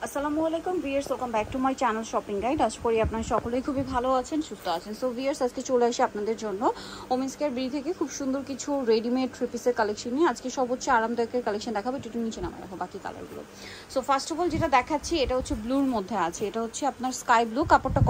আসসালামু আলাইকুম viewers, welcome back to my channel shopping guide. আশা করি আপনারা সকলেই খুবই ভালো আছেন, সুস্থ আছেন। সো ভিউয়ার্স, আজকে চলে আসি আপনাদের জন্য ওমেন্স কেয়ার বি থেকে খুব সুন্দর কিছু রেডিমেড থ্রি পিসের কালেকশন নিয়ে। আজকে সব হচ্ছে আরামদায়কের কালেকশন দেখাবো, একটু নিচে নামা রাখো বাকি কালারগুলো। সো ফার্স্ট অফ অল যেটা দেখাচ্ছি এটা হচ্ছে ব্লুর মধ্যে আছে, এটা হচ্ছে আপনার স্কাই ব্লু, কাপড়টা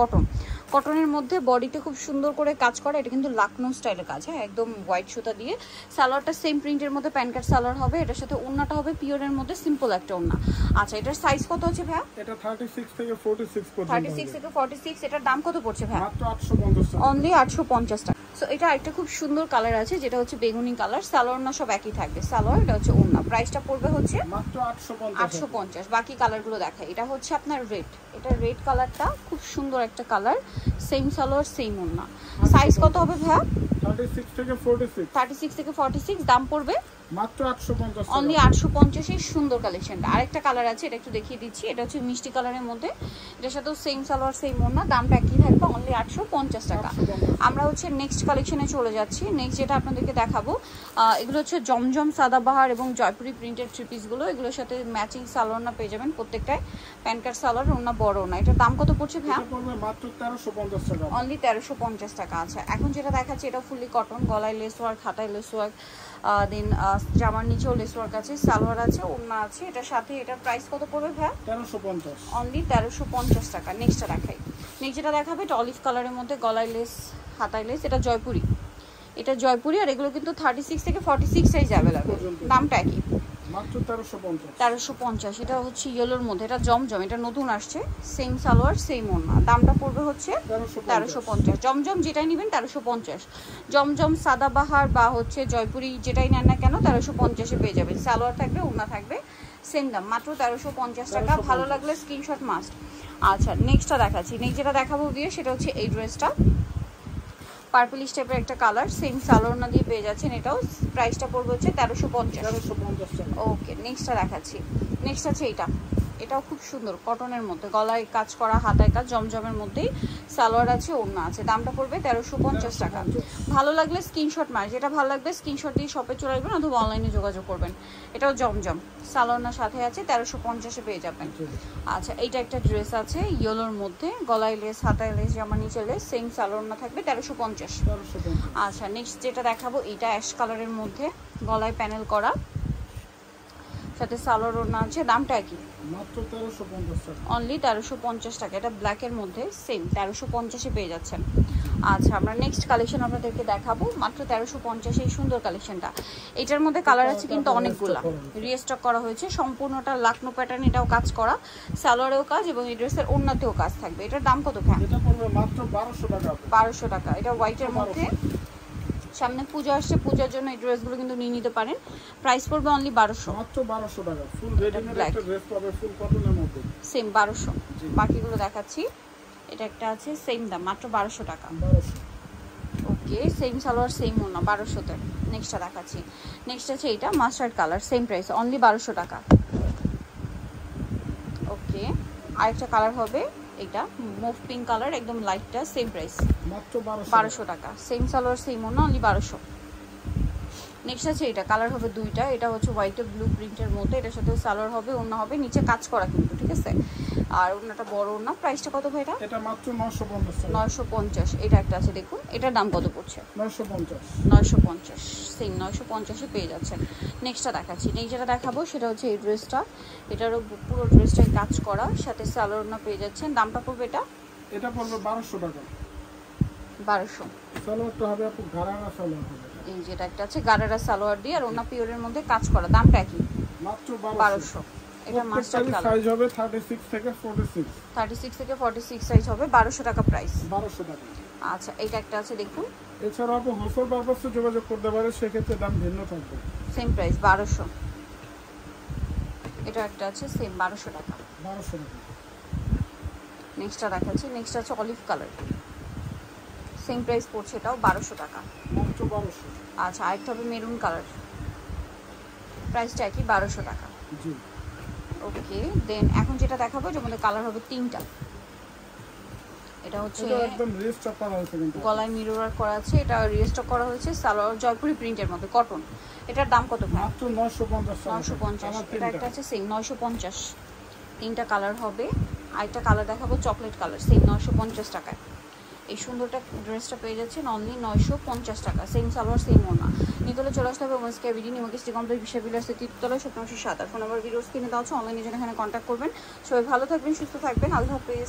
কটনের মধ্যে, বডিতে খুব সুন্দর করে কাজ করা। এটা কিন্তু লাকনো স্টাইলের কাজ, হ্যাঁ, একদম হোয়াইট সুতা দিয়ে। সালোয়ারটা সেম প্রিন্টের মধ্যে প্যান্ট কাট সালোয়ার হবে। এটার সাথে ওড়নাটা হবে পিওরের মধ্যে, সিম্পল একটা ওড়না। আচ্ছা, এটার সাইজ কত আছে ভাইয়া? এটা 36 থেকে 46 পর্যন্ত। 36 থেকে 46। এটার দাম কত পড়ছে ভাই? মাত্র 850 টাকা। অনলি 850 টাকা। সো এটা একটা খুব সুন্দর কালার আছে, যেটা হচ্ছে বেগুনি কালার। সালোয়ার না সব একই থাকবে, সালোয়ার এটা হচ্ছে ওড়না। প্রাইসটা পড়বে হচ্ছে মাত্র 850। বাকি কালারগুলো দেখাই। এটা হচ্ছে আপনার রেড, এটা রেড কালারটা খুব সুন্দর একটা কালার। সেম সালোয়ার সেম ওড়না। সাইজ কত হবে ভাইয়া? 36 থেকে 46। 36 থেকে 46। দাম পড়বে মাত্র 850 টাকা। অনলি 850 এর সুন্দর কালেকশনটা। আরেকটা কালার আছে, এটা একটু দেখিয়ে দিচ্ছি। এটা হচ্ছে মিষ্টি কালারের মধ্যে, এটার সাথেও সেম সালোয়ার সেম ওড়না। দামটা একই থাকবে, অনলি 850 টাকা। আমরা হচ্ছে নেক্সট কালেকশনে চলে যাচ্ছি। নেক্সট যেটা আপনাদেরকে দেখাবো, এগুলো হচ্ছে জমজম, সাদাবাহার এবং জয়পুরি প্রিন্টেড থ্রি পিসগুলো। এগুলোর সাথে ম্যাচিং সালোয়ার না পেয়ে যাবেন প্রত্যেকটায়, প্যান্ট কাট সালোয়ার, ওড়না বড় ওড়না। এটার দাম কত পড়ছে ভাইয়া? এটা পড়বে মাত্র 1350 টাকা। অনলি 1350 টাকা। আচ্ছা, এখন যেটা দেখাচ্ছি এটা ফুললি কটন, গলায় লেস ওয়ার্ক, হাতায় লেস ওয়ার্ক, দেন জামার নিচেও লেস ওয়ার্ক আছে, সালোয়ার আছে, ওড়না আছে। এটার সাথে এটার প্রাইস কত পড়বে ভাইয়া? 1350। অনলি 1350 টাকা। নেক্সটটা দেখাই। নেক্সট যেটা দেখাবে এটা অলিভ কালারের মধ্যে, গলায় লেস, হাতায় লেস। এটা জয়পুরি, এটা জয়পুরি। আর এগুলো কিন্তু 36 থেকে 46 সাইজ অ্যাভেলেবল। দামটা একই, মাত্র 1350। 1350। এটা হচ্ছে ইয়েলোর মধ্যে, এটা জমজম, এটা নতুন আসছে। সেম সালোয়ার সেম ওড়না। দামটা পড়বে হচ্ছে 1350। জমজম যেটাই নেবেন 1350। জমজম, সাদাবাহার বা হচ্ছে জয়পুরি যেটাই নেন না কেন 1350-এ পেয়ে যাবেন। সালোয়ার থাকবে, ওড়না থাকবে, সেম দাম, মাত্র 1350 টাকা। ভালো লাগলে স্ক্রিনশট মাস্ট। আচ্ছা, নেক্সটটা দেখাচ্ছি। নেক্সট যেটা দেখাবো গিয়ে সেটা হচ্ছে এই ড্রেসটা, পার্পলিশ টাইপের একটা কালার, সেম সালোয়ার না দিয়ে পেয়ে যাচ্ছেন। এটাও প্রাইসটা পড়বে হচ্ছে 1350 টাকা। ওকে, নেক্সটটা দেখাচ্ছি। নেক্সট আছে এইটা, এটাও খুব সুন্দর কটনের মধ্যে, গলায় কাজ করা, হাতায় কাজ, জমজমের মধ্যেই সালোয়ার আছে, ওড়না আছে। দামটা পড়বে 1350 টাকা। ভালো লাগলে স্ক্রিনশট মার, যেটা ভালো লাগবে স্ক্রিনশট দিয়ে শপে চলে আসবেন অথবা অনলাইনে যোগাযোগ করবেন। এটাও জমজম, সালোয়ার সাথে আছে, 1350-এ পেয়ে যাবেন। আচ্ছা, এইটা একটা ড্রেস আছে ইয়েলোর মধ্যে, গলায় লেস, হাতায় লেস, জামা নিচে লেস, সেম সালোয়ার না থাকবে, 1350। আচ্ছা, নেক্সট যেটা দেখাবো এটা অ্যাশ কালারের মধ্যে, গলায় প্যানেল করা, সাথে সালোয়ার ওড়না আছে। দামটা কি? মাত্র 1350 টাকা। অনলি 1350 টাকা। এটা ব্ল্যাকের মধ্যে, সেম 1350-এ পেয়ে যাচ্ছেন। আচ্ছা, আমরা নেক্সট কালেকশন আপনাদেরকে দেখাবো, মাত্র 1350 এই সুন্দর কালেকশনটা। এটার মধ্যে কালার আছে কিন্তু অনেকগুলা, রিস্টক করা হয়েছে সম্পূর্ণটা লাকনো প্যাটার্ন, এটাও কাজ করা, সালোয়ারেও কাজ এবং এই ড্রেসের ওড়নাতেও কাজ থাকবে। এটার দাম কত ভাই? এটা পড়বে মাত্র 1200 টাকা। 1200 টাকা। এটা হোয়াইটের মধ্যে, সামনে পুজো আসছে, পূজার জন্য এই ড্রেসগুলো কিন্তু নিয়ে নিতে পারেন। প্রাইস পড়বে অনলি 1200, মাত্র 1200 টাকা। ফুল রেডিমেড একটা ড্রেস পাবে ফুল কটনের মধ্যে, সেম 1200। বাকিগুলো দেখাচ্ছি। এটা একটা আছে সেম দাম, মাত্র 1200 টাকা। 1200। ওকে, সেম সালোয়ার সেম ওড়না, 1200-তে। নেক্সটটা দেখাচ্ছি। নেক্সট আছে এটা mustard colour, same price, only 1200 টাকা। ওকে, আরেকটা কালার হবে এটা মুভ পিঙ্ক কালার, একদম লাইটটা, সেম প্রাইস, মাত্র 1200 টাকা। সেম সালোয়ার সেম ওড়না, অনলি 1200। নেক্সট আছে এটা, কালার হবে দুইটা। এটা হচ্ছে হোয়াইট ব্লু প্রিন্টের মধ্যে, এটার সাথে সালোয়ার হবে, ওড়না হবে, নিচে কাজ করা কিন্তু, ঠিক আছে। আর ওড়নাটা বড় ওড়না। প্রাইসটা কত ভাই? এটা মাত্র 950 টাকা। 950। এটা একটা আছে দেখুন, এটার দাম কত পড়ছে? 950। 950, সেম 950-এ পেয়ে যাচ্ছেন। নেক্সটটা দেখাচ্ছি। নেক্সট যেটা দেখাবো সেটা হচ্ছে এই ড্রেসটা, এটারও পুরো ড্রেসটাই কাজ করা, সাথে সালোয়ার না পেয়ে যাচ্ছেন। দামটা পড়বে এটা? এটা পড়বে 1200 টাকা। 1200। সালোয়ারটা হবে আপু গারারা সালোয়ার হবে। এই যেটা একটা আছে গারারা সালোয়ার দিয়ে আর ওনা পিওরের মধ্যে কাজ করা, দামটা কি? মাত্র 1200। এটা মাস্টার্ড কালার, সাইজ হবে 36 থেকে 46। 36 থেকে 46 সাইজ হবে, 1200 টাকা প্রাইস। 1200 টাকা। আচ্ছা, এইটা একটা আছে দেখুন। এছাড়া আপু হোলসেল পারপাসে যোগাযোগ করতে পারে, সেক্ষেত্রে দাম ভিন্ন থাকবে। Same price 1200। এটা একটা আছে সেম 1200 টাকা। 1200 টাকা। নেক্সটটা দেখাচ্ছি। নেক্সট আছে অলিভ কালার, সেম প্রাইস পড়ছে, এটাও 1200 টাকা। মাত্র 1200। আচ্ছা, আরেকটা হবে মেরুন কালার, প্রাইসটা কি? 1200 টাকা। জি। ওকে, দেন এখন যেটা দেখাবো যের মধ্যে কালার হবে তিনটা। এটা হচ্ছে একদম রিস্টক করা হয়েছে, কিন্তু গলায় মিরর ওয়ার্ক করা আছে, এটা রিস্টক করা হয়েছে, সালোয়ার জয়পুরি প্রিন্টের মধ্যে, কটন। এটার দাম কত? মাত্র 950 টাকা। 950। এটা একটা আছে সেম 950। 3টা কালার হবে। আরেকটা কালার দেখাবো চকলেট কালার, সেম 950 টাকায়। এই সুন্দরটা ড্রেসটা পেয়ে যাচ্ছেন অনলি 950 টাকা। সেম সালোয়ার সেম ওড়না। নিতলে চলে আসতে হবে women's care BD New Market complex বিশ্ববিদ্যালয় তৃতীয়তলায় 1707। ফোন নাম্বার ভিডিওস কিনে দেওয়া হচ্ছে, অনলাইনে জন্য এখানে কন্ট্যাক্ট করবেন। সবাই ভালো থাকবেন, সুস্থ থাকবেন, আল্লাহ হাফেজ।